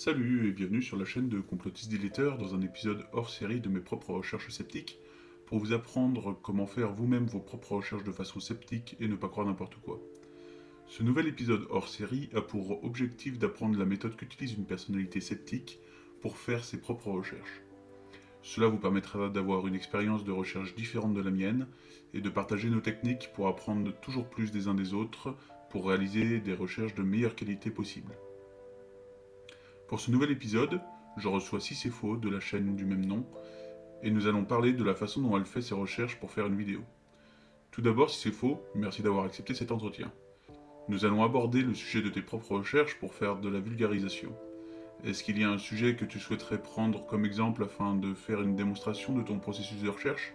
Salut et bienvenue sur la chaîne de Complotiste Délétère dans un épisode hors série de mes propres recherches sceptiques pour vous apprendre comment faire vous-même vos propres recherches de façon sceptique et ne pas croire n'importe quoi. Ce nouvel épisode hors série a pour objectif d'apprendre la méthode qu'utilise une personnalité sceptique pour faire ses propres recherches. Cela vous permettra d'avoir une expérience de recherche différente de la mienne et de partager nos techniques pour apprendre toujours plus des uns des autres pour réaliser des recherches de meilleure qualité possible. Pour ce nouvel épisode, je reçois Sisefo de la chaîne du même nom, et nous allons parler de la façon dont elle fait ses recherches pour faire une vidéo. Tout d'abord, Sisefo, merci d'avoir accepté cet entretien. Nous allons aborder le sujet de tes propres recherches pour faire de la vulgarisation. Est-ce qu'il y a un sujet que tu souhaiterais prendre comme exemple afin de faire une démonstration de ton processus de recherche ?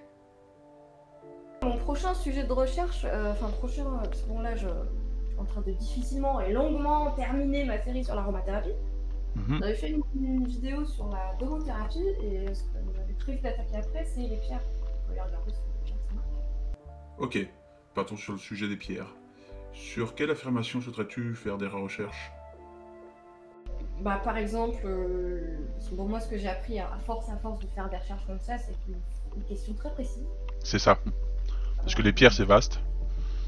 Mon prochain sujet de recherche, parce que bon là je suis en train de difficilement et longuement terminer ma série sur l'aromathérapie. J'avais fait une vidéo sur la domothérapie et ce que j'avais prévu d'attaquer après, c'est les pierres. On peut aller regarder si les pierres ça marche. Ok, partons sur le sujet des pierres. Sur quelle affirmation souhaiterais-tu faire des recherches ? Bah par exemple, bon, moi ce que j'ai appris à force de faire des recherches comme ça, c'est une question très précise. C'est ça. Parce que les pierres, c'est vaste.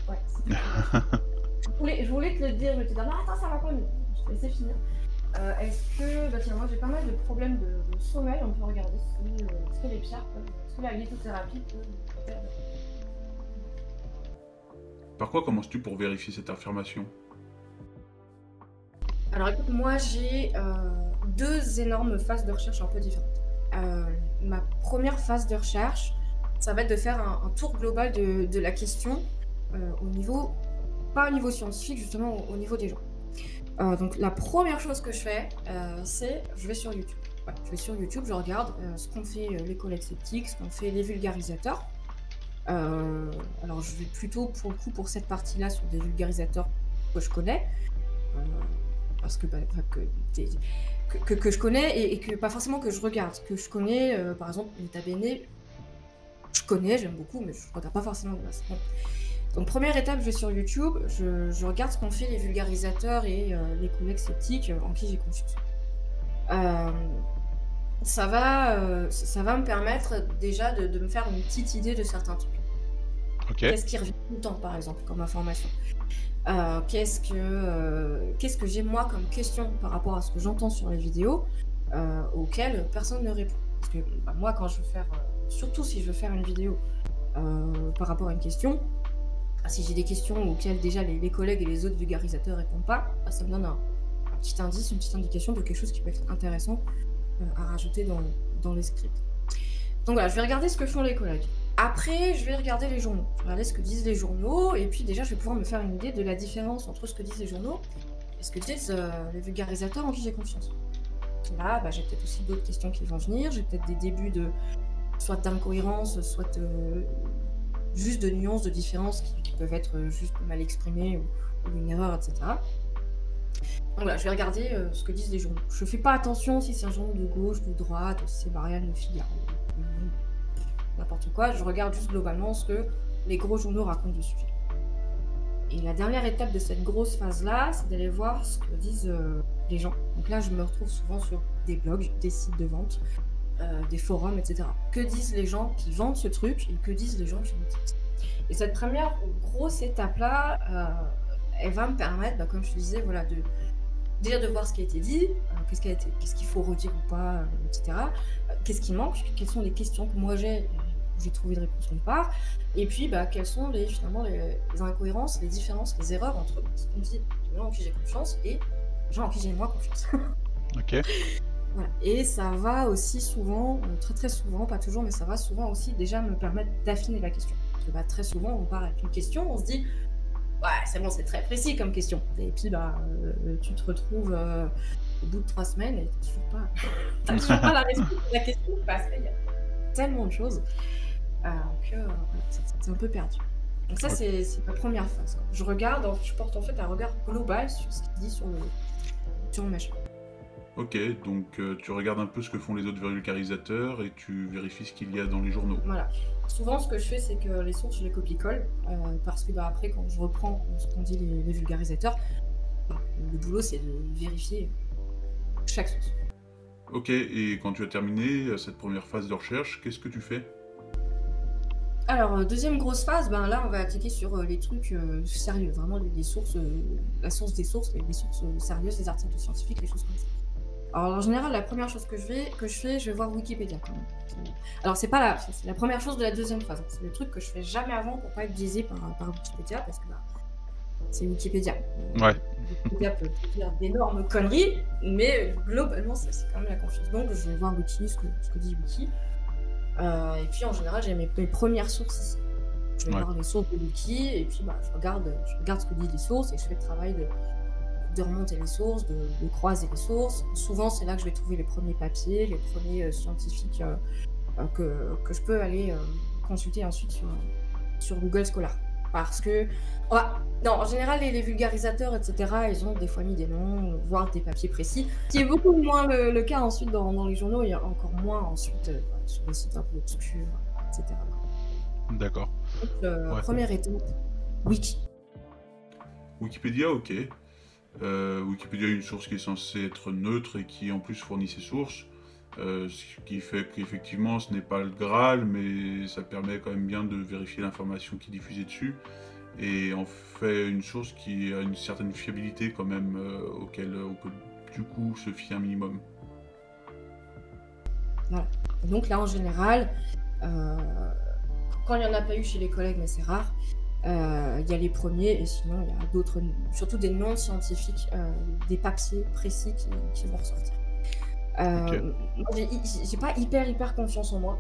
Ouais, c'est je voulais te le dire, je te dis, non attends, ça va pas, je te laissais finir. Est-ce que, bah tiens, moi j'ai pas mal de problèmes de sommeil, on peut regarder si, est-ce que les pierres peuvent, est-ce que la lithothérapie peut faire. Par quoi commences-tu pour vérifier cette affirmation ? Alors écoute, moi j'ai deux énormes phases de recherche un peu différentes. Ma première phase de recherche, ça va être de faire un tour global de la question au niveau, pas au niveau scientifique, justement au niveau des gens. Donc la première chose que je fais, c'est je vais sur YouTube. Ouais, je vais sur YouTube, je regarde ce qu'ont fait les collègues sceptiques, ce qu'ont fait les vulgarisateurs. Alors je vais plutôt pour le coup pour cette partie-là sur des vulgarisateurs que je connais, parce que, que je connais et que pas forcément que je regarde, que je connais, par exemple Nota Bene, je connais, j'aime beaucoup, mais je regarde pas forcément de masse. Bon. Donc première étape, je vais sur YouTube, je regarde ce qu'ont fait les vulgarisateurs et les collègues sceptiques en qui j'ai confiance. Ça va me permettre déjà de me faire une petite idée de certains trucs. Okay. Qu'est-ce qui revient tout le temps, par exemple, comme information ? Qu'est-ce que j'ai moi comme question par rapport à ce que j'entends sur les vidéos auxquelles personne ne répond ? Parce que bah, moi, quand je veux faire, surtout si je veux faire une vidéo par rapport à une question, si j'ai des questions auxquelles déjà les collègues et les autres vulgarisateurs répondent pas, bah, ça me donne un petit indice, une petite indication de quelque chose qui peut être intéressant à rajouter dans les scripts. Donc voilà, je vais regarder ce que font les collègues. Après, je vais regarder les journaux. Je vais regarder ce que disent les journaux, et puis déjà, je vais pouvoir me faire une idée de la différence entre ce que disent les journaux et ce que disent les vulgarisateurs en qui j'ai confiance. Là, bah, j'ai peut-être aussi d'autres questions qui vont venir, j'ai peut-être des débuts de soit d'incohérence, soit juste de nuances, de différences qui peuvent être juste mal exprimées ou une erreur, etc. Donc voilà, je vais regarder ce que disent les journaux. Je fais pas attention si c'est un journal de gauche, de droite, si c'est Marianne, Le Figaro, n'importe quoi. Je regarde juste globalement ce que les gros journaux racontent du sujet. Et la dernière étape de cette grosse phase-là, c'est d'aller voir ce que disent les gens. Donc là, je me retrouve souvent sur des blogs, des sites de vente, des forums, etc. Que disent les gens qui vendent ce truc et que disent les gens qui l'utilisent. Et cette première grosse étape-là, elle va me permettre, bah, comme je te disais, voilà, déjà de voir ce qui a été dit, qu'est-ce qu'il faut redire ou pas, etc. Qu'est-ce qui manque, quelles sont les questions que moi j'ai trouvé de réponse nulle part, et puis bah, quelles sont finalement les incohérences, les différences, les erreurs entre ce qu'on dit les gens en qui j'ai confiance et les gens en qui j'ai moins confiance. Ok. Voilà. Et ça va aussi souvent, très souvent, pas toujours, mais ça va souvent aussi déjà me permettre d'affiner la question. Parce que bah, très souvent, on part avec une question, on se dit ouais, c'est bon, c'est très précis comme question. Et puis bah, tu te retrouves au bout de 3 semaines et t'as toujours pas la réponse à la question parce qu'il y a tellement de choses que c'est un peu perdu. Donc ça, c'est la première phase. Je regarde, je porte en fait un regard global sur ce qu'il dit sur le machin. Ok, donc tu regardes un peu ce que font les autres vulgarisateurs et tu vérifies ce qu'il y a dans les journaux. Voilà. Souvent, ce que je fais, c'est que les sources, je les copie-colle, parce que bah, après, quand je reprends ce qu'ont dit les vulgarisateurs, bah, le boulot, c'est de vérifier chaque source. Ok, et quand tu as terminé cette première phase de recherche, qu'est-ce que tu fais? Alors, deuxième grosse phase, ben là, on va attaquer sur les trucs sérieux, vraiment les sources, la source des sources, les sources sérieuses, les articles scientifiques, les choses comme ça. Alors, en général, la première chose que je fais, je vais voir Wikipédia quand même. Alors, c'est pas c'est la première chose de la deuxième phase. C'est le truc que je fais jamais avant pour pas être biaisé par Wikipédia, parce que bah, c'est Wikipédia. Ouais. Wikipédia peut dire d'énormes conneries, mais globalement, c'est quand même la confiance. Donc, je vais voir Wiki, ce que dit Wiki. Et puis en général, j'ai mes premières sources. Je vais voir les sources de Wiki, et puis bah, je regarde ce que disent les sources, et je fais le travail de remonter les sources, de croiser les sources. Souvent, c'est là que je vais trouver les premiers papiers, les premiers scientifiques que je peux aller consulter ensuite sur Google Scholar. Parce que, non, en général, les vulgarisateurs, etc., ils ont des fois mis des noms, voire des papiers précis, qui est beaucoup moins le cas ensuite dans les journaux, et encore moins ensuite sur des sites un peu obscurs, etc. D'accord. Donc, première étape, Wiki. Wikipédia, ok. Wikipédia est une source qui est censée être neutre et qui en plus fournit ses sources. Ce qui fait qu'effectivement ce n'est pas le Graal, mais ça permet quand même bien de vérifier l'information qui est diffusée dessus, et en fait une source qui a une certaine fiabilité quand même, auquel on peut du coup se fier un minimum. Voilà. Donc là en général, quand il n'y en a pas eu chez les collègues, mais c'est rare, il y a les premiers, et sinon il y a d'autres, surtout des noms scientifiques, des papiers précis qui vont ressortir. J'ai pas hyper confiance en moi.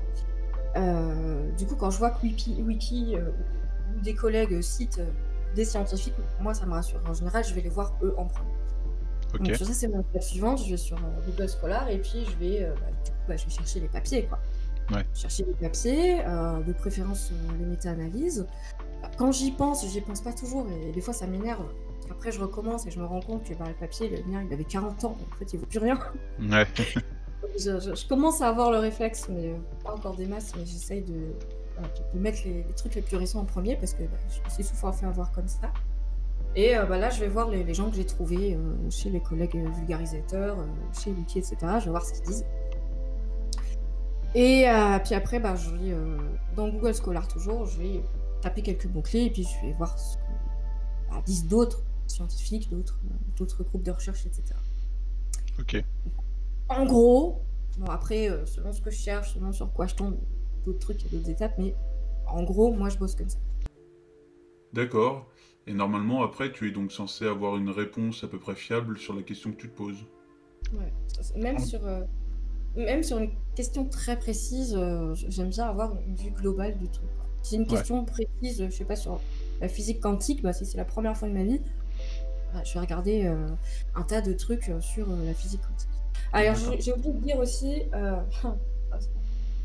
Du coup, quand je vois que Wiki ou des collègues citent des scientifiques, moi ça me rassure. En général, je vais les voir eux en premier. Donc sur ça, c'est mon étape suivante. Je vais sur Google Scholar, et puis je vais chercher les papiers, quoi. Chercher les papiers, de préférence les méta-analyses. Quand j'y pense pas toujours, et des fois ça m'énerve. Après, je recommence et je me rends compte que le papier, le mien, il avait 40 ans, en fait, il vaut plus rien. Ouais. je commence à avoir le réflexe, mais pas encore des masses, mais j'essaye de mettre les trucs les plus récents en premier, parce que je me suis souvent fait avoir comme ça. Et là, je vais voir les gens que j'ai trouvés chez les collègues vulgarisateurs, chez Wiki, etc. Je vais voir ce qu'ils disent. Et puis après, je vais, dans Google Scholar toujours, je vais taper quelques mots-clés, et puis je vais voir ce que disent d'autres scientifiques, d'autres groupes de recherche, etc. Ok. En gros, bon après, selon ce que je cherche, selon sur quoi je tombe, d'autres trucs, il y a d'autres étapes, mais en gros, moi je bosse comme ça. D'accord. Et normalement, après, tu es donc censé avoir une réponse à peu près fiable sur la question que tu te poses. Ouais. Même sur une question très précise, j'aime bien avoir une vue globale du truc. Si c'est une question précise, je sais pas, sur la physique quantique, si c'est la première fois de ma vie, je vais regarder un tas de trucs sur la physique quantique. Alors, j'ai oublié de dire aussi,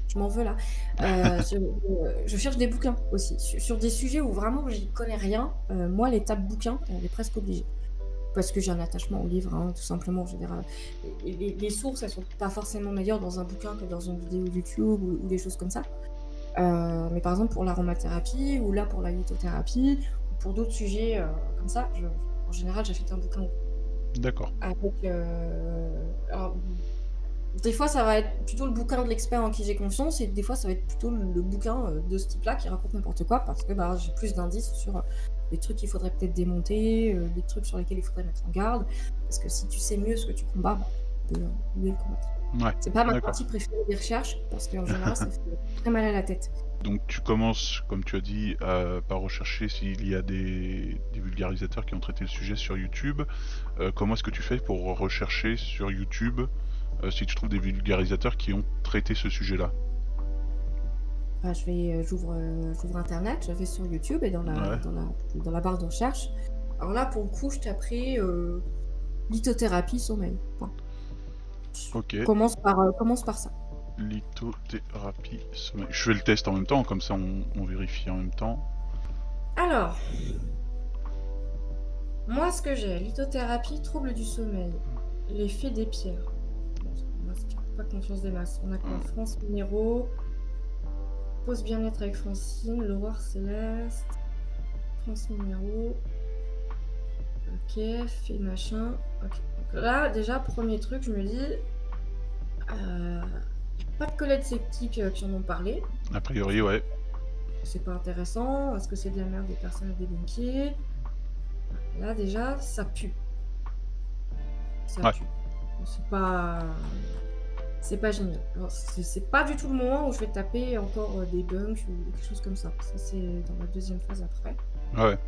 je m'en veux là, je cherche des bouquins aussi, sur des sujets où vraiment j'y connais rien. Moi, l'étape bouquin, elle est presque obligée. Parce que j'ai un attachement au livre, tout simplement. Je veux dire, les sources, elles sont pas forcément meilleures dans un bouquin que dans une vidéo YouTube ou des choses comme ça. Mais par exemple, pour l'aromathérapie, ou là pour la lithothérapie, ou pour d'autres sujets comme ça, en général, j'achète un bouquin. D'accord. Alors, des fois, ça va être plutôt le bouquin de l'expert en qui j'ai confiance, et des fois, ça va être plutôt le bouquin de ce type-là qui raconte n'importe quoi, parce que j'ai plus d'indices sur les trucs qu'il faudrait peut-être démonter, les trucs sur lesquels il faudrait mettre en garde, parce que si tu sais mieux ce que tu combats, tu peux mieux le combattre. C'est pas ma partie préférée des recherches, parce qu'en général, ça fait très mal à la tête. Donc tu commences, comme tu as dit, par rechercher s'il y a des vulgarisateurs qui ont traité le sujet sur YouTube. Comment est-ce que tu fais pour rechercher sur YouTube si tu trouves des vulgarisateurs qui ont traité ce sujet-là? J'ouvre Internet, je vais sur YouTube, et dans la barre de recherche. Alors là, pour le coup, je taperai lithothérapie sommeil. Ok. Commence par ça. Lithothérapie sommeil. Je fais le test en même temps, comme ça on vérifie en même temps. Alors, moi ce que j'ai, lithothérapie, trouble du sommeil, l'effet des pierres. Pas confiance des masses. On a quoi? France Minéraux, Pause bien-être avec Francine, L'Aurore Céleste, France Minéraux, ok, fait machin, ok, là, déjà, premier truc, je me dis, pas de collègues sceptiques qui en ont parlé. A priori, ouais. C'est pas intéressant. Est-ce que c'est de la merde des personnes à débunker? Là, déjà, ça pue. Ça Ouais. pue. C'est pas génial. Alors, c'est pas du tout le moment où je vais taper encore des bugs ou quelque chose comme ça. Ça, c'est dans la deuxième phase après. Ouais.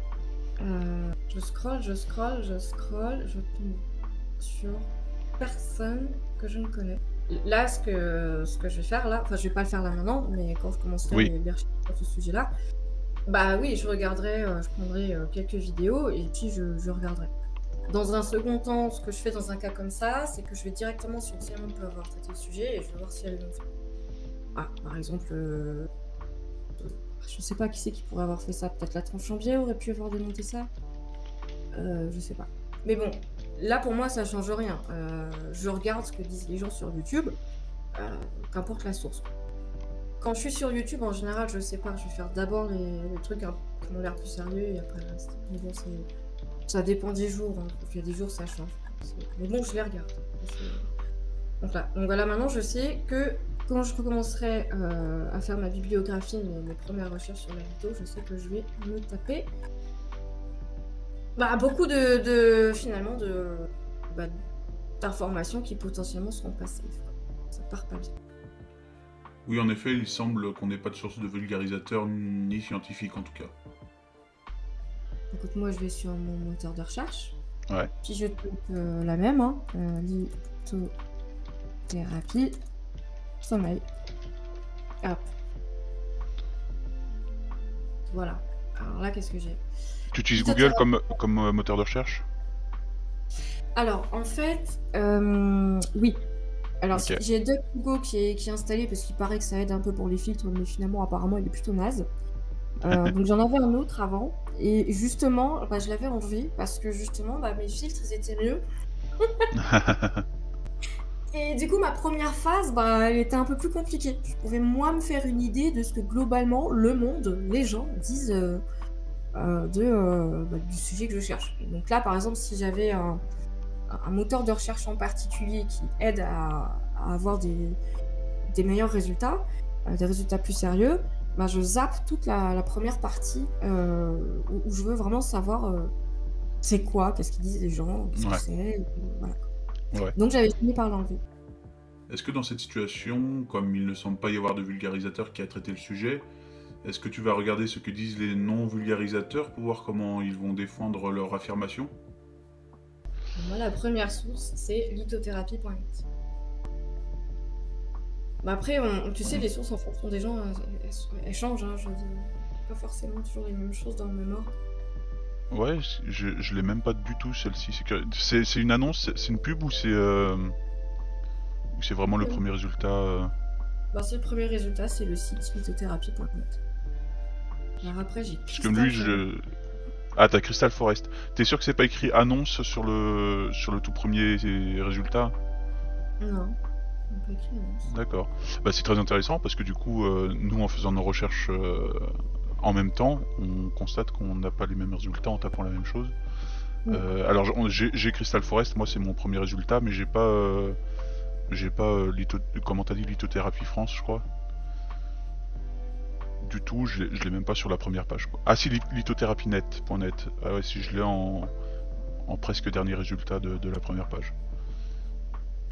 Je scroll, je tombe sur personne que je ne connais. Là, ce que je vais faire là, enfin, je vais pas le faire là maintenant, mais quand je commencerai Oui. les recherches sur ce sujet-là, bah oui, je regarderai, je prendrai quelques vidéos et puis je regarderai. Dans un second temps, ce que je fais dans un cas comme ça, c'est que je vais directement sur si on peut avoir traité le sujet et je vais voir si elle le fait. Ah, par exemple, je sais pas qui c'est qui pourrait avoir fait ça. Peut-être la Tronchambier aurait pu avoir démonté ça. Je sais pas. Mais bon, là pour moi ça change rien. Je regarde ce que disent les gens sur YouTube, qu'importe la source. Quand je suis sur YouTube, en général, je sais pas. Je vais faire d'abord les trucs qui ont l'air plus sérieux et après le reste. Mais bon, ça dépend des jours. Hein. Il y a des jours ça change. Mais bon, je les regarde. Donc voilà, maintenant je sais que quand je recommencerai à faire ma bibliographie, mes premières recherches sur la vidéo, je sais que je vais me taper beaucoup finalement d'informations qui potentiellement seront passées. Ça part pas bien. Oui, en effet, il semble qu'on n'ait pas de source de vulgarisateur ni scientifique en tout cas. Écoute, moi je vais sur mon moteur de recherche. Ouais. Puis je tape la même, hein, lithothérapie, sommeil. Hop. Voilà. Alors là, qu'est-ce que j'ai? Tu utilises Google comme moteur de recherche? Alors, en fait, oui. Alors, Ok. j'ai DuckDuckGo qui est installé parce qu'il paraît que ça aide un peu pour les filtres, mais finalement, apparemment, il est plutôt naze. Donc, j'en avais un autre avant. Et justement, je l'avais enlevé parce que justement, mes filtres, ils étaient mieux. Et du coup, ma première phase, elle était un peu plus compliquée. Je pouvais, moi, me faire une idée de ce que, globalement, le monde, les gens disent du sujet que je cherche. Donc là, par exemple, si j'avais un moteur de recherche en particulier qui aide à avoir des meilleurs résultats, des résultats plus sérieux, je zappe toute la première partie où je veux vraiment savoir c'est quoi, qu'est-ce qu'ils disent les gens, qu'est-ce que c'est, voilà. Ouais. Donc j'avais fini par l'enlever. Est-ce que dans cette situation, comme il ne semble pas y avoir de vulgarisateur qui a traité le sujet, est-ce que tu vas regarder ce que disent les non-vulgarisateurs pour voir comment ils vont défendre leur affirmation? Moi, la première source, c'est lithothérapie.net. Après, tu sais, les sources en fonction des gens, elles changent. Hein, je dis, pas forcément toujours les mêmes choses dans le même ordre. Ouais, je l'ai même pas du tout celle-ci. C'est une annonce, c'est une pub ou c'est vraiment le premier résultat C'est le premier résultat, c'est le site lithothérapie.net. Alors après, j'ai... Parce que lui, Ah, t'as Crystal Forest. T'es sûr que c'est pas écrit annonce sur le tout premier résultat? Non, pas écrit annonce. D'accord. C'est très intéressant parce que du coup, nous, en faisant nos recherches en même temps, on constate qu'on n'a pas les mêmes résultats en tapant la même chose. Alors, j'ai Crystal Forest, moi c'est mon premier résultat, mais j'ai pas... comment t'as dit, Lithothérapie France, je crois. Du tout, je l'ai même pas sur la première page, quoi. Ah si, lithothérapienet.net. Ah ouais, si, je l'ai en presque dernier résultat de la première page.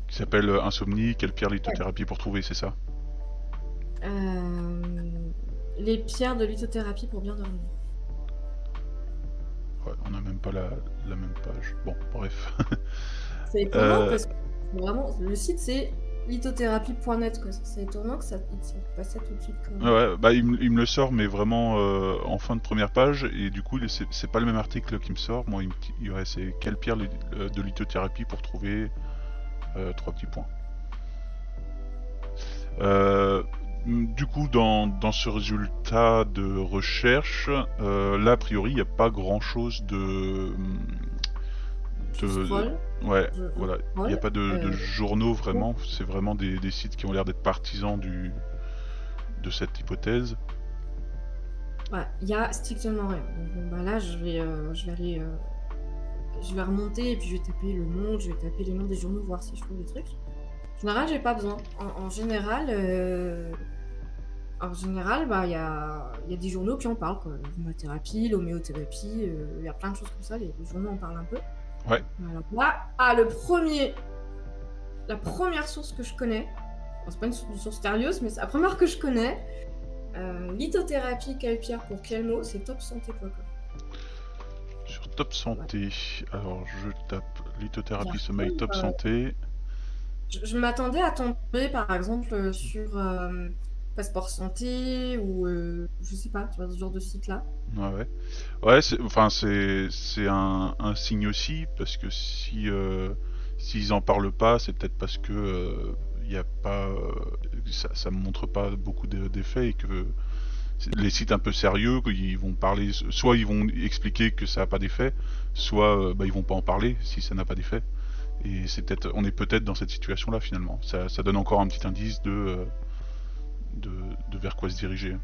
Qui s'appelle Insomnie, quelle pierre lithothérapie pour trouver, c'est ça? Les pierres de lithothérapie pour bien dormir. Ouais, on n'a même pas la même page. Bon, bref. C'est étonnant parce que vraiment, le site c'est lithothérapie.net, quoi. C'est étonnant que ça passait tout de suite. Ouais, il me le sort, mais vraiment en fin de première page, et du coup, c'est pas le même article qui me sort. Moi, c'est quelle pierre de lithothérapie pour trouver 3 petits points. Du coup, dans ce résultat de recherche, là, a priori, il n'y a pas grand chose de... Ouais, voilà. Il n'y a pas de journaux vraiment. C'est vraiment des sites qui ont l'air d'être partisans de cette hypothèse. Ouais, il y a strictement rien. Donc, là, je vais aller je vais remonter et puis je vais taper Le Monde, je vais taper les noms des journaux, voir si je trouve des trucs. En général, j'ai pas besoin. En général, bah, il y a des journaux qui en parlent, quoi. L'aromathérapie, l'homéothérapie, il y a plein de choses comme ça, les journaux en parlent un peu. Ouais. Alors là, la première source que je connais, bon, c'est pas une source sérieuse, mais c'est la première que je connais, lithothérapie capillaire pour quel mot? C'est topsanté.com. Sur Top Santé, alors je tape lithothérapie Bien sommeil sûr, Top Santé. Je m'attendais à tomber, par exemple, sur Passeport Santé ou je sais pas, tu vois, ce genre de site-là. Ouais, ouais, c'est un signe aussi, parce que si s'ils en parlent pas, c'est peut-être parce que y a pas, ça montre pas beaucoup d'effets et que les sites un peu sérieux, ils vont parler, soit ils vont expliquer que ça a pas d'effet, soit bah, ils vont pas en parler si ça n'a pas d'effet. Et on est peut-être dans cette situation-là finalement. Ça donne encore un petit indice de vers quoi se diriger.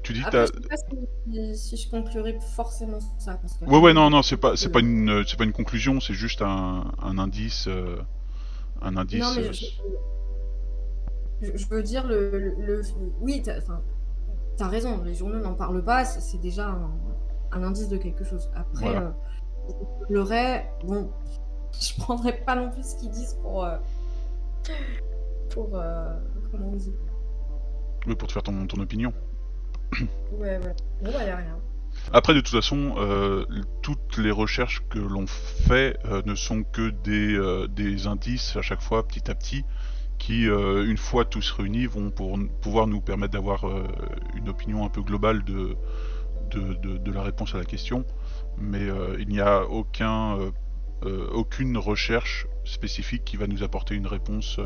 Tu dis Après, je sais pas si je conclurai forcément ça. Parce que ouais, non, c'est pas une conclusion, c'est juste un indice. Un indice. Non, mais je veux dire, oui, t'as raison, les journaux n'en parlent pas, c'est déjà un indice de quelque chose. Après, Voilà. le reste, bon, je prendrais pas non plus ce qu'ils disent pour comment on dit? Oui, pour te faire ton opinion. Ouais. Bon, bah, y a rien. Après, de toute façon, toutes les recherches que l'on fait ne sont que des indices à chaque fois, petit à petit, qui, une fois tous réunis, vont pouvoir nous permettre d'avoir une opinion un peu globale de la réponse à la question. Mais il n'y a aucune recherche spécifique qui va nous apporter une réponse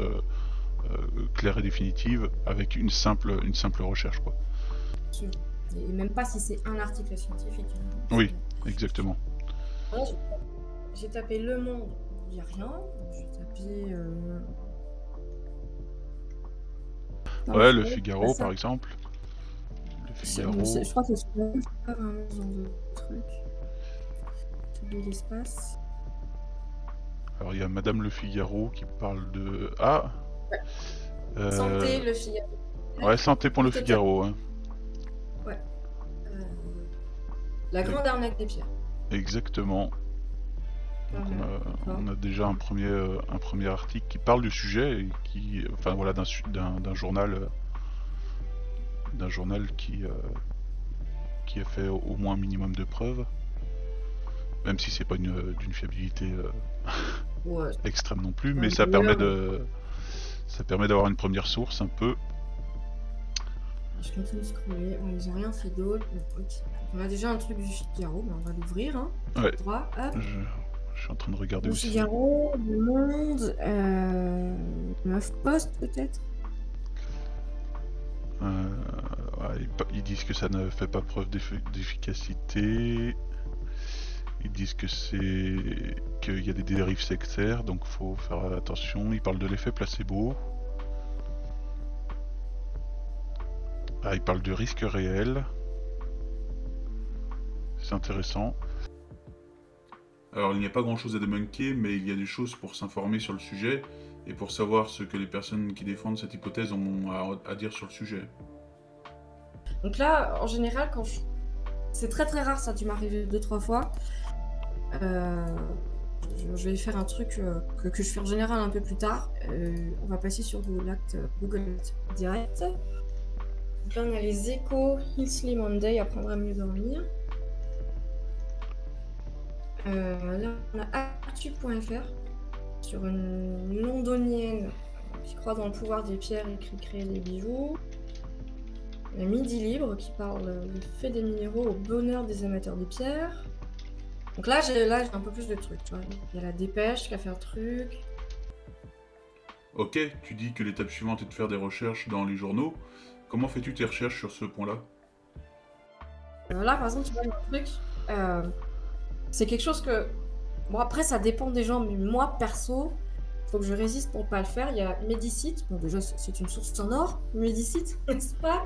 claire et définitive avec une simple recherche, quoi. Sûr. Et même pas si c'est un article scientifique. Hein. Oui, exactement. Voilà, j'ai tapé Le Monde, il n'y a rien. J'ai tapé... Ouais, Le Figaro, par exemple. Le Figaro. Je crois que c'est pas vraiment ce genre de truc. De l'espace. Alors, il y a Madame Le Figaro qui parle de... Ah ouais. Santé, Le Figaro. Ouais, Santé.Le Figaro, hein. Ouais. La grande arnaque des pierres. Exactement. Donc on a déjà un premier article qui parle du sujet et qui, enfin voilà, d'un journal qui a fait au moins un minimum de preuves, même si c'est pas d'une fiabilité ouais. extrême non plus, mais ça permet d'avoir une première source un peu. Je continue de scroller, ils n'ont rien fait d'autre. On a déjà un truc du Figaro, mais on va l'ouvrir. Hein. Ouais. Droit, hop. Je suis en train de regarder aussi. Le Figaro, Le Monde, HuffPost peut-être. Ouais, ils disent que ça ne fait pas preuve d'efficacité. Ils disent qu'il y a des dérives sectaires, donc faut faire attention. Ils parlent de l'effet placebo. Ah, ils parlent de risque réel. C'est intéressant. Alors, il n'y a pas grand-chose à débunker, mais il y a des choses pour s'informer sur le sujet et pour savoir ce que les personnes qui défendent cette hypothèse ont à dire sur le sujet. Donc là, en général, c'est très très rare, ça a dû m'arriver 2-3 fois. Je vais faire un truc que je fais en général un peu plus tard. On va passer sur Google Direct. Donc là, on a les échos, Healthy Monday, apprendre à mieux dormir. Là, on a actu.fr sur une londonienne qui croit dans le pouvoir des pierres et qui crée des bijoux. Il y a Midi Libre qui parle du fait des minéraux au bonheur des amateurs de pierres. Donc là, j'ai un peu plus de trucs, tu vois. Il y a la Dépêche qui a fait un truc. Ok, tu dis que l'étape suivante est de faire des recherches dans les journaux. Comment fais-tu tes recherches sur ce point-là? Là, par exemple, tu vois, le truc, c'est quelque chose que... Bon, après, ça dépend des gens, mais moi, perso, faut que je résiste pour pas le faire. Il y a Medicite. Bon, déjà, c'est une source sonore, Medicite, n'est-ce pas?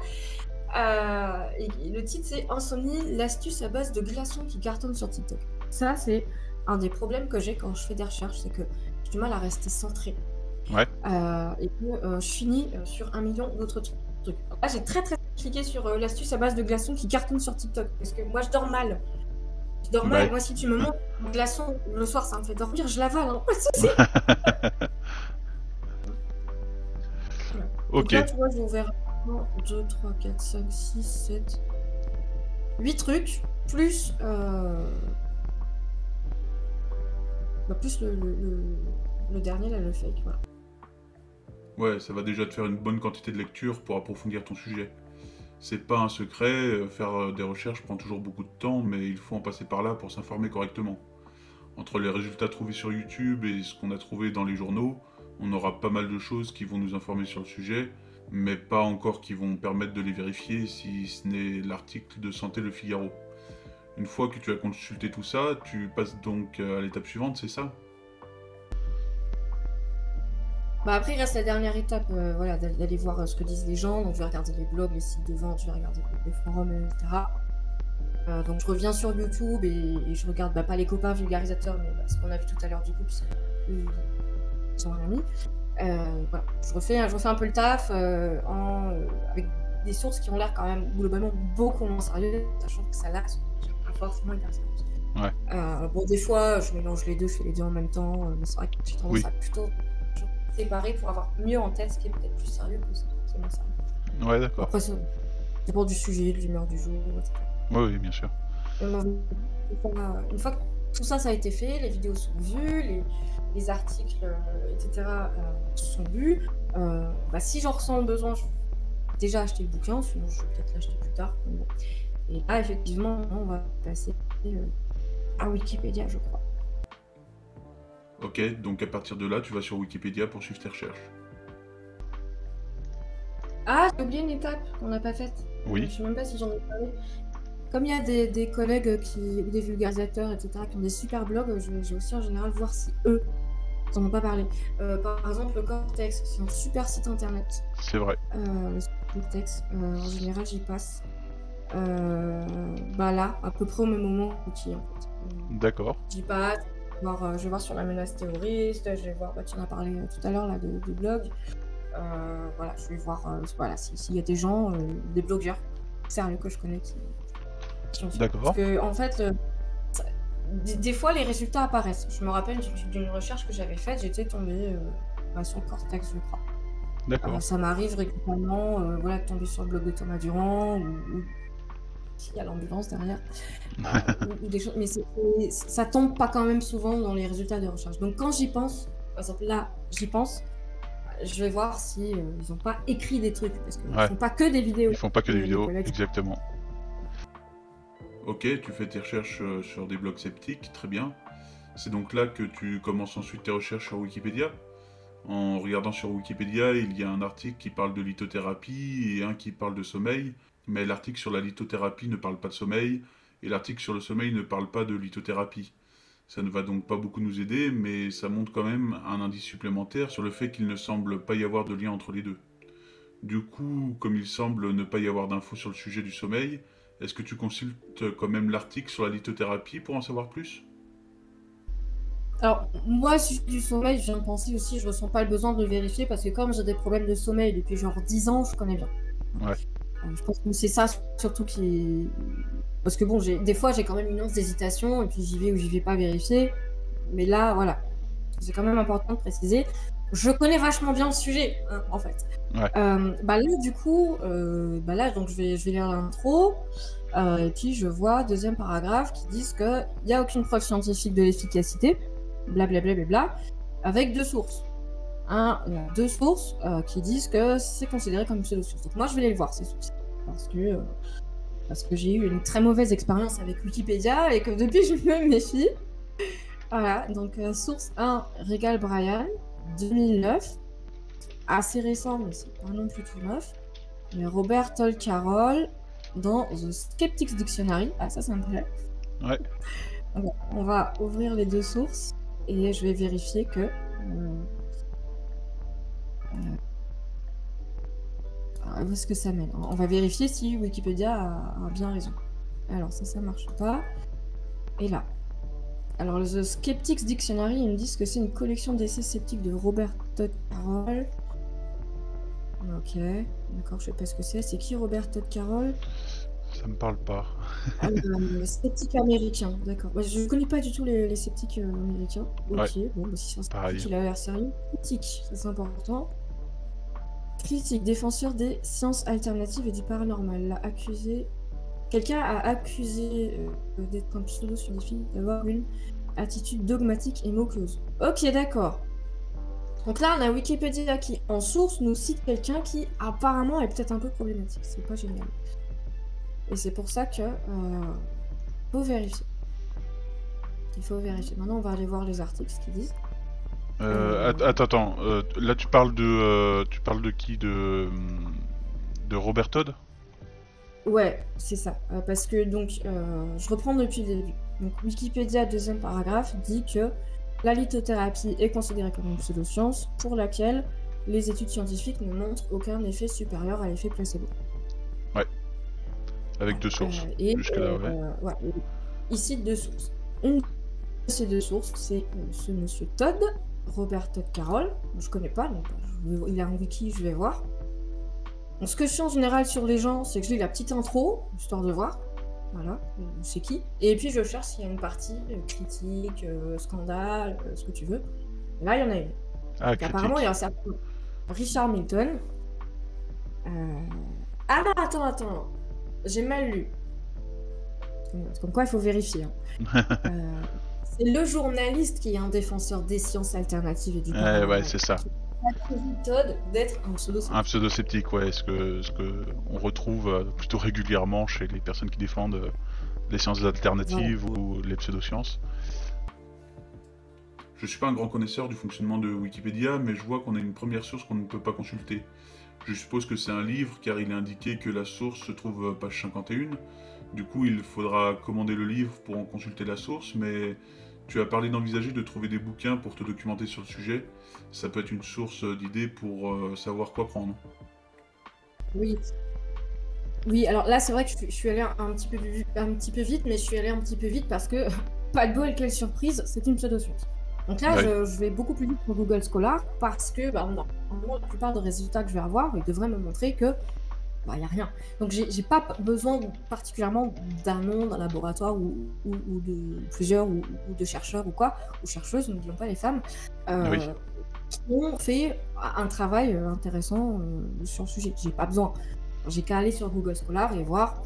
Et le titre, c'est Insomnie, l'astuce à base de glaçons qui cartonne sur TikTok. Ça, c'est un des problèmes que j'ai quand je fais des recherches, c'est que j'ai du mal à rester centrée. Ouais. Et que je finis sur 1 million d'autres trucs. Là, j'ai très cliqué sur l'astuce à base de glaçons qui cartonne sur TikTok. Parce que moi, je dors mal. Je dors mal. Bah, Moi, si tu me montres un glaçon le soir, ça me fait dormir, je l'avale. Hein. Pas de souci. Voilà. Donc ok. là, tu vois, j'ai ouvert 1, 2, 3, 4, 5, 6, 7, 8 trucs, plus, plus le dernier, là, le fake. Voilà. Ouais, ça va déjà te faire une bonne quantité de lecture pour approfondir ton sujet. C'est pas un secret, faire des recherches prend toujours beaucoup de temps, mais il faut en passer par là pour s'informer correctement. Entre les résultats trouvés sur YouTube et ce qu'on a trouvé dans les journaux, on aura pas mal de choses qui vont nous informer sur le sujet, mais pas encore qui vont permettre de les vérifier si ce n'est l'article de Santé Le Figaro. Une fois que tu as consulté tout ça, tu passes donc à l'étape suivante, c'est ça? Bah après, il reste la dernière étape, voilà, d'aller voir ce que disent les gens. Donc, je vais regarder les blogs, les sites de vente, je vais regarder les forums, etc. Donc, je reviens sur YouTube et je regarde pas les copains vulgarisateurs, mais ce qu'on a vu tout à l'heure du coup, parce qu'ils sont rien mis. Voilà. Je refais un peu le taf avec des sources qui ont l'air quand même globalement beaucoup moins sérieuses, sachant que ça là, pas forcément hyper sérieuses. Ouais. Bon, des fois, je mélange les deux, je fais les deux en même temps, mais c'est vrai que j'ai tendance Oui. à plutôt séparer pour avoir mieux en tête ce qui est peut-être plus sérieux que ce qui est moins sérieux. Ouais, d'accord. Après, ça dépend du sujet, de l'humeur du jour, etc. Oui, bien sûr. Une fois que tout ça, ça a été fait, les vidéos sont vues, les articles, etc. sont lus. Si j'en ressens le besoin, je vais déjà acheter le bouquin, sinon je vais peut-être l'acheter plus tard. Bon. Et là, effectivement, on va passer à Wikipédia, je crois. Ok, donc à partir de là, tu vas sur Wikipédia pour suivre tes recherches. Ah, j'ai oublié une étape qu'on n'a pas faite. Oui. Je sais même pas si j'en ai parlé. Comme il y a des collègues ou des vulgarisateurs, etc., qui ont des super blogs, je vais aussi en général voir si eux n'en ont pas parlé. Par exemple, le Cortex, c'est un super site internet. C'est vrai. Le Cortex, en général, j'y passe. Là, à peu près au même moment qu'outil, en fait. D'accord. J'y passe. Je vais voir sur la menace terroriste, je vais voir, tu en as parlé tout à l'heure là, du blog. Voilà, je vais voir s'il y a des gens, des blogueurs sérieux que je connais qui ont fait. D'accord. Parce que, en fait, des fois, les résultats apparaissent. Je me rappelle d'une recherche que j'avais faite, j'étais tombée sur le Cortex, je crois. D'accord. Ça m'arrive régulièrement de tomber sur le blog de Thomas Durand ou s'il y a l'ambulance derrière, ou des choses, mais ça tombe pas quand même souvent dans les résultats de recherche. Donc quand j'y pense, par exemple là, j'y pense, je vais voir si ils ont pas écrit des trucs, parce qu'ils font pas que des vidéos. Ils font pas que des vidéos, exactement. Ok, tu fais tes recherches sur des blogs sceptiques, très bien. C'est donc là que tu commences ensuite tes recherches sur Wikipédia. En regardant sur Wikipédia, il y a un article qui parle de lithothérapie et un qui parle de sommeil. Mais l'article sur la lithothérapie ne parle pas de sommeil, et l'article sur le sommeil ne parle pas de lithothérapie. Ça ne va donc pas beaucoup nous aider, mais ça montre quand même un indice supplémentaire sur le fait qu'il ne semble pas y avoir de lien entre les deux. Du coup, comme il semble ne pas y avoir d'infos sur le sujet du sommeil, est-ce que tu consultes quand même l'article sur la lithothérapie pour en savoir plus? Alors, moi, si du sommeil, je viens de penser aussi, je ressens pas le besoin de le vérifier, parce que comme j'ai des problèmes de sommeil depuis genre 10 ans, je connais bien. Ouais. Je pense que c'est ça surtout qui... Parce que bon, des fois j'ai quand même une once d'hésitation, et puis j'y vais ou j'y vais pas vérifier. Mais là, voilà, c'est quand même important de préciser. Je connais vachement bien le sujet, hein, en fait. Ouais. Là, du coup, donc je vais lire l'intro, et puis je vois deuxième paragraphe qui disent qu'il n'y a aucune preuve scientifique de l'efficacité, blablabla, avec 2 sources. Il y a 2 sources qui disent que c'est considéré comme une pseudo-source. Donc moi, je vais les voir, ces sources. Parce que j'ai eu une très mauvaise expérience avec Wikipédia et que depuis, je me méfie. Voilà, donc source 1, Regal Brian, 2009. Assez récent, mais c'est pas non plus tout neuf. Et Robert Carroll dans The Skeptics Dictionary. Ah, ça me plaît. Ouais. Donc, on va ouvrir les 2 sources et je vais vérifier que... où est-ce que ça mène? On va vérifier si Wikipédia a bien raison. Alors ça marche pas. Et là. Alors, The Skeptics Dictionary, ils me disent que c'est une collection d'essais sceptiques de Robert Todd Carroll. Ok, d'accord, je sais pas ce que c'est. C'est qui Robert Todd Carroll? Ça me parle pas. Le sceptique américain, d'accord. Moi, je connais pas du tout les sceptiques américains. Ok, Ouais, bon, bah, si c'est un pareil. sceptique, il a l'air sérieux. Critique, ça c'est important. Critique, défenseur des sciences alternatives et du paranormal. L'a accusé... Quelqu'un a accusé d'être un pseudo-scientifique, d'avoir une attitude dogmatique et moqueuse. Ok, d'accord. Donc là, on a Wikipédia qui, en source, nous cite quelqu'un qui, apparemment, est peut-être un peu problématique. C'est pas génial. Et c'est pour ça que... faut vérifier. Il faut vérifier. Maintenant, on va aller voir les articles, ce qu'ils disent. Attends. Là, tu parles de qui? De Robert Todd? Ouais, c'est ça. Parce que, donc, je reprends depuis le début. Donc, Wikipédia, deuxième paragraphe, dit que la lithothérapie est considérée comme une pseudoscience pour laquelle les études scientifiques ne montrent aucun effet supérieur à l'effet placebo. Ouais. Avec 2 sources. Jusque là, ouais. Ouais. Il cite 2 sources. Une de ces 2 sources, c'est ce monsieur Todd, Robert Todd Carroll. Je connais pas, donc il a un wiki, je vais voir. Donc, ce que je fais en général sur les gens, c'est que je lis la petite intro, histoire de voir. Voilà, c'est qui. Et puis je cherche s'il y a une partie critique, scandale, ce que tu veux. Et là, il y en a une. Ah, Donc, apparemment, il y a un certain Richard Milton. Ah non, attends. J'ai mal lu. Comme quoi, il faut vérifier. Hein. C'est le journaliste qui est un défenseur des sciences alternatives et du ouais, c'est ça. Todd d'être un pseudo-sceptique. Un pseudo-sceptique, ouais, ce que on retrouve plutôt régulièrement chez les personnes qui défendent les sciences alternatives ou les pseudosciences. Je suis pas un grand connaisseur du fonctionnement de Wikipédia, mais je vois qu'on a une première source qu'on ne peut pas consulter. Je suppose que c'est un livre, car il est indiqué que la source se trouve page 51. Du coup, il faudra commander le livre pour en consulter la source, mais tu as parlé d'envisager de trouver des bouquins pour te documenter sur le sujet. Ça peut être une source d'idées pour savoir quoi prendre. Oui. Oui, alors là, c'est vrai que je suis allée un petit peu vite, mais je suis allée un petit peu vite parce que, pas de bol, quelle surprise, c'est une pseudoscience. Donc là, je vais beaucoup plus vite sur Google Scholar parce que, normalement, la plupart des résultats que je vais avoir, ils devraient me montrer que il n'y a rien. Donc j'ai pas besoin particulièrement d'un nom d'un laboratoire ou de plusieurs ou de chercheurs ou quoi, ou chercheuses, n'oublions pas les femmes, qui ont fait un travail intéressant sur le sujet. J'ai pas besoin. J'ai qu'à aller sur Google Scholar et voir,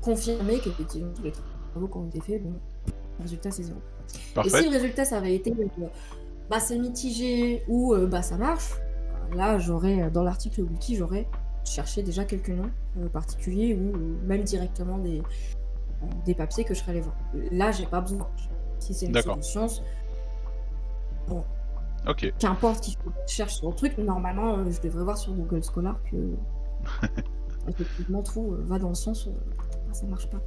confirmer qu'effectivement tous les travaux qui ont été faits, bon, le résultat c'est 0. Parfait. Et si le résultat ça avait été c'est mitigé ou ça marche, là j'aurais, dans l'article wiki, j'aurais cherché déjà quelques noms particuliers ou même directement des papiers que je serais allé voir. Là j'ai pas besoin. Si c'est une pseudoscience, bon. Ok. Qu'importe qu'il faut que je cherche sur le truc, normalement je devrais voir sur Google Scholar que effectivement tout va dans le sens ça marche pas.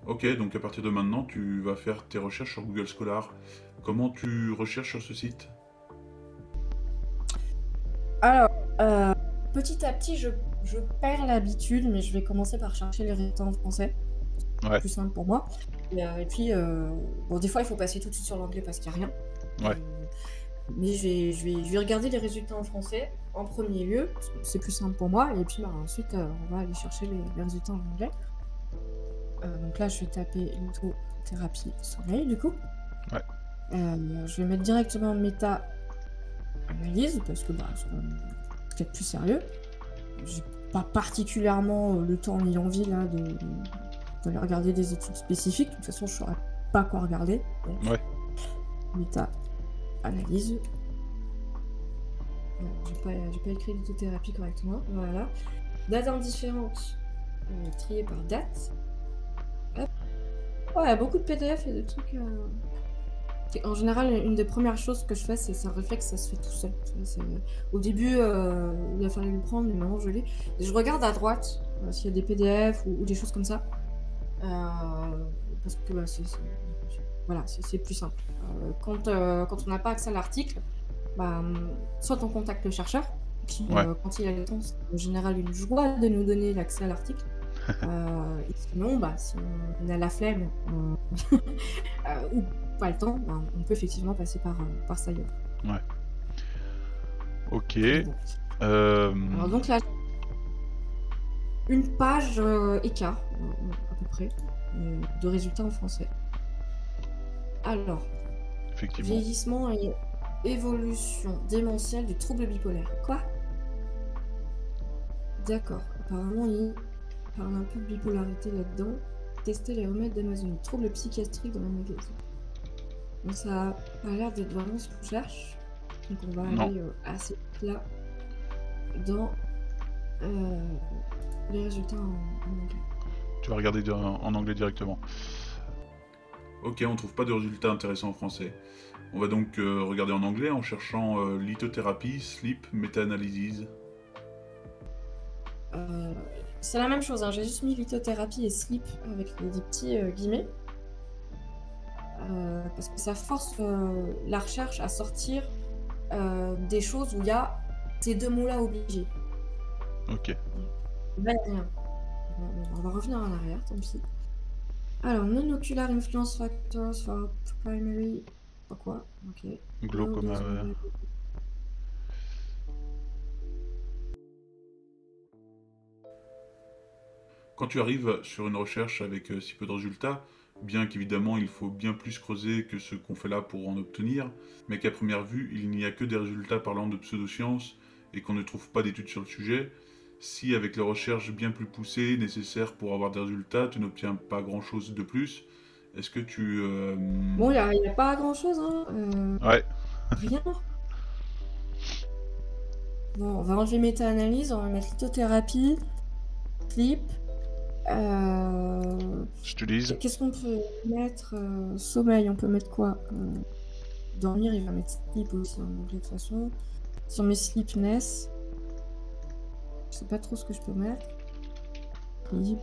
Ok, donc à partir de maintenant, tu vas faire tes recherches sur Google Scholar. Comment tu recherches sur ce site? Alors, petit à petit, je perds l'habitude, mais je vais commencer par chercher les résultats en français. C'est plus simple pour moi. Et puis, des fois, il faut passer tout de suite sur l'anglais parce qu'il n'y a rien. Mais je vais regarder les résultats en français en premier lieu, c'est plus simple pour moi. Et puis, ensuite, on va aller chercher les résultats en anglais. Donc là, je vais taper lithothérapie sommeil, du coup. Je vais mettre directement méta-analyse, parce que c'est peut-être plus sérieux. J'ai pas particulièrement le temps ni l'envie là d'aller regarder des études spécifiques. De toute façon, je saurais pas quoi regarder. Donc, méta-analyse. J'ai pas écrit lithothérapie correctement. Voilà. Date indifférente, triée par date. Ouais, beaucoup de PDF et de trucs. En général, une des premières choses que je fais, c'est un réflexe, ça se fait tout seul. Au début, il a fallu le prendre, mais maintenant je l'ai. Je regarde à droite s'il y a des PDF ou des choses comme ça. Parce que c'est plus simple. Quand on n'a pas accès à l'article, soit on contacte le chercheur, qui, quand il a le temps, c'est en général une joie de nous donner l'accès à l'article. Et sinon, si on a la flemme ou pas le temps, on peut effectivement passer par Sire. Ouais. Ok. Mais bon. Alors donc là, une page écart, à peu près, de résultats en français. Alors, Effectivement. vieillissement et évolution démentielle du trouble bipolaire. Quoi? D'accord. Apparemment, il parle un peu de bipolarité là-dedans. Tester les remèdes d'Amazonie. Trouble psychiatrique dans la magazine. Donc ça a l'air d'être vraiment ce qu'on cherche. Donc on va aller assez là dans les résultats en anglais. Tu vas regarder en anglais directement. Ok, on trouve pas de résultats intéressants en français. On va donc regarder en anglais en cherchant lithothérapie, sleep, meta-analysis. C'est la même chose, hein. J'ai juste mis lithothérapie et sleep avec des petits guillemets. Parce que ça force la recherche à sortir des choses où il y a ces deux mots-là obligés. Ok. Là, il n'y a rien. On va revenir en arrière, tant pis. Alors, non-ocular influence factors for primary... Quoi? Ok. Glaucoma. Quand tu arrives sur une recherche avec si peu de résultats, bien qu'évidemment il faut bien plus creuser que ce qu'on fait là pour en obtenir, mais qu'à première vue il n'y a que des résultats parlant de pseudosciences et qu'on ne trouve pas d'études sur le sujet, si avec les recherches bien plus poussées nécessaires pour avoir des résultats, tu n'obtiens pas grand chose de plus, est-ce que tu... Bon, il n'y a pas grand chose, hein. Ouais. Rien. Bon, on va enlever méta-analyse, on va mettre lithothérapie, sleep. Je te lise. Qu'est-ce qu'on peut mettre? Sommeil, on peut mettre quoi? Dormir, il va mettre sleep aussi en anglais de toute façon. Si on met sleepness, je sais pas trop ce que je peux mettre. Sleep,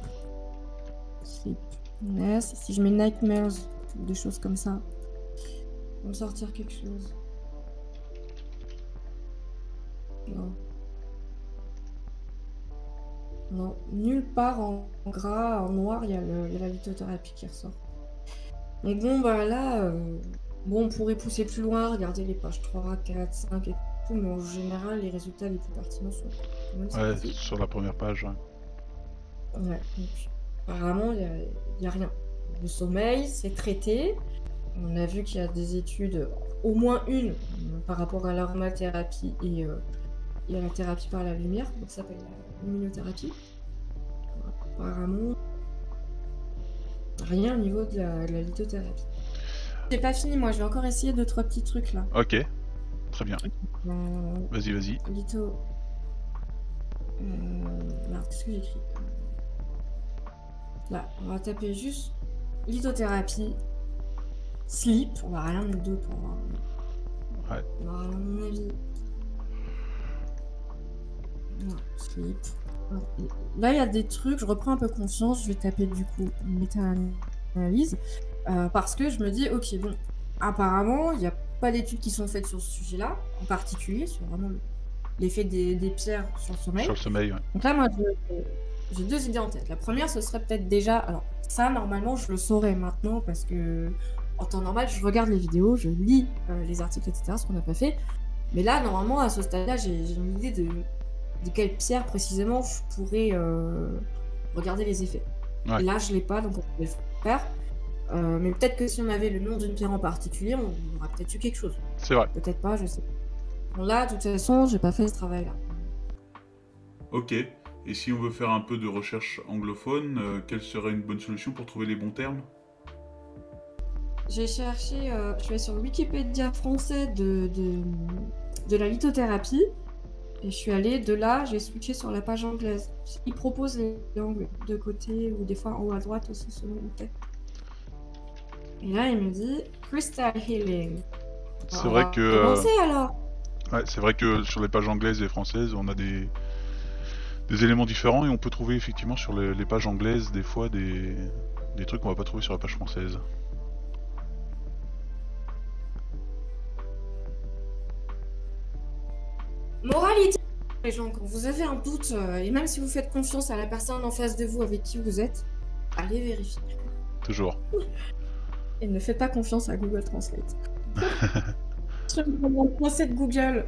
sleepness. Si je mets nightmares, des choses comme ça, on va me sortir quelque chose. Non. Non, nulle part en gras, en noir, il y a la lithothérapie qui ressort. Donc bon, là, on pourrait pousser plus loin, regarder les pages 3, 4, 5 et tout, mais en général, les résultats les plus pertinents sont quand même Ouais, sur la première page. Ouais, donc apparemment, il n'y a rien. Le sommeil, c'est traité. On a vu qu'il y a des études, au moins une, par rapport à l'aromathérapie et à la thérapie par la lumière, donc ça s'appelle la luminothérapie. Apparemment, rien au niveau de la lithothérapie. J'ai pas fini, moi, je vais encore essayer 2-3 petits trucs là. Ok, très bien. Vas-y. Litho. Alors, qu'est-ce que j'écris? Là, on va taper juste lithothérapie, sleep, on va rien mettre d'autre pour voir. Ouais. À mon avis. Non, sleep. Là, il y a des trucs, je reprends un peu confiance, je vais taper du coup méta-analyse, parce que je me dis, ok, bon, apparemment, il n'y a pas d'études qui sont faites sur ce sujet-là, en particulier, sur vraiment l'effet des pierres sur le sommeil. Sur le sommeil, ouais. Donc là, moi, j'ai deux idées en tête. La première, ce serait peut-être déjà... Alors, ça, normalement, je le saurais maintenant, parce que en temps normal, je regarde les vidéos, je lis les articles, etc., ce qu'on n'a pas fait. Mais là, normalement, à ce stade-là, j'ai une idée de quelle pierre, précisément, je pourrais regarder les effets. Ouais. Et là, je l'ai pas, donc on peut le faire. Mais peut-être que si on avait le nom d'une pierre en particulier, on aurait peut-être eu quelque chose. C'est vrai. Peut-être pas, je sais pas. Bon, là, de toute façon, j'ai pas fait ce travail-là. Ok, et si on veut faire un peu de recherche anglophone, quelle serait une bonne solution pour trouver les bons termes? J'ai cherché, je vais sur le Wikipédia français de la lithothérapie, et je suis allée de là, j'ai switché sur la page anglaise. Ils proposent les langues de côté, ou des fois en haut à droite aussi, selon où t'es. Et là, il me dit Crystal Healing. C'est vrai que. Commencez alors. Ouais, c'est vrai que sur les pages anglaises et françaises, on a des éléments différents et on peut trouver effectivement sur les pages anglaises des fois des trucs qu'on va pas trouver sur la page française. Moralité. les gens, quand vous avez un doute, et même si vous faites confiance à la personne en face de vous avec qui vous êtes, allez vérifier. Toujours. Et ne faites pas confiance à Google Translate. Je me demande quoi c'est de Google.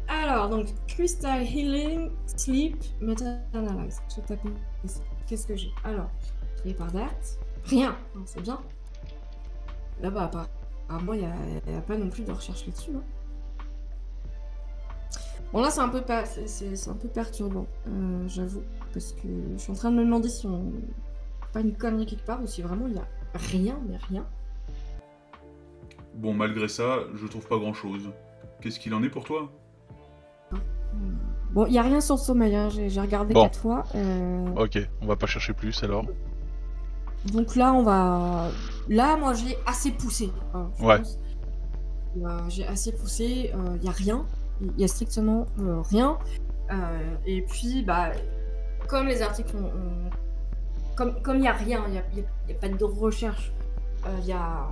Alors, donc, Crystal Healing, Sleep, Meta-Analyze. Je vais taper ici. Qu'est-ce que j'ai? Alors, créé par date. Rien, c'est bien. Là-bas, apparemment, il n'y a pas non plus de recherche là-dessus. Hein. Bon, là, c'est un peu perturbant, j'avoue. Parce que je suis en train de me demander si on... pas une connerie quelque part ou si vraiment il y a rien, mais rien. Bon, malgré ça, je trouve pas grand-chose. Qu'est-ce qu'il en est pour toi? Bon, il n'y a rien sur le sommeil, hein. J'ai regardé Bon. 4 fois. Ok, on va pas chercher plus alors. Donc là, on va... Là, moi, j'ai assez poussé. Je Ouais. pense. J'ai assez poussé, il n'y a rien. Il y a strictement rien. Et puis, bah, comme les articles ont... Comme il n'y a rien, il n'y a pas de recherche, il y a...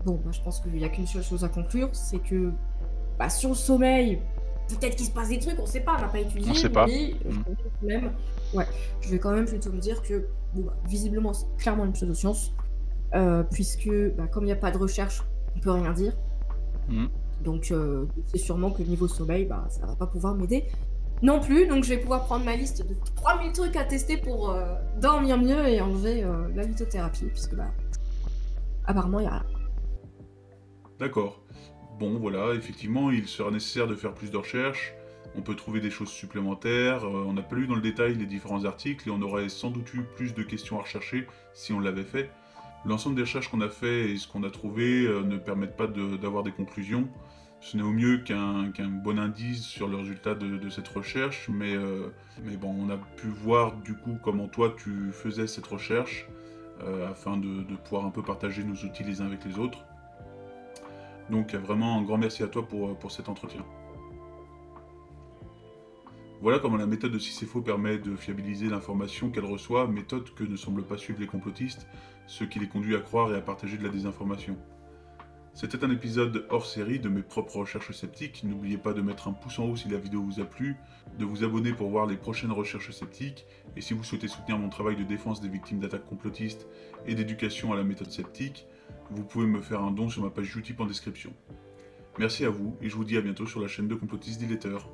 Bon, bah, je pense qu'il n'y a qu'une seule chose à conclure, c'est que bah, sur le sommeil, peut-être qu'il se passe des trucs, on sait pas, on n'a pas étudié, On sait pas. mais je vais quand même plutôt me dire que, bon, bah, visiblement, c'est clairement une pseudoscience, puisque, bah, comme il n'y a pas de recherche, on peut rien dire. Donc, c'est sûrement que niveau sommeil, bah, ça va pas pouvoir m'aider non plus, donc je vais pouvoir prendre ma liste de 3000 trucs à tester pour dormir mieux et enlever la lithothérapie, puisque, bah, apparemment, il y a rien. D'accord. Bon, voilà, effectivement, il sera nécessaire de faire plus de recherches. On peut trouver des choses supplémentaires. On n'a pas lu dans le détail les différents articles et on aurait sans doute eu plus de questions à rechercher si on l'avait fait. L'ensemble des recherches qu'on a fait et ce qu'on a trouvé ne permettent pas d'avoir des conclusions. Ce n'est au mieux qu'un bon indice sur le résultat de cette recherche, mais bon, on a pu voir du coup comment toi tu faisais cette recherche afin de pouvoir un peu partager nos outils les uns avec les autres. Donc vraiment un grand merci à toi pour cet entretien. Voilà comment la méthode de Cicéfo permet de fiabiliser l'information qu'elle reçoit, méthode que ne semblent pas suivre les complotistes, ce qui les conduit à croire et à partager de la désinformation. C'était un épisode hors série de mes propres recherches sceptiques. N'oubliez pas de mettre un pouce en haut si la vidéo vous a plu, de vous abonner pour voir les prochaines recherches sceptiques, et si vous souhaitez soutenir mon travail de défense des victimes d'attaques complotistes et d'éducation à la méthode sceptique, vous pouvez me faire un don sur ma page Utip en description. Merci à vous, et je vous dis à bientôt sur la chaîne de Complotistes Diletteurs.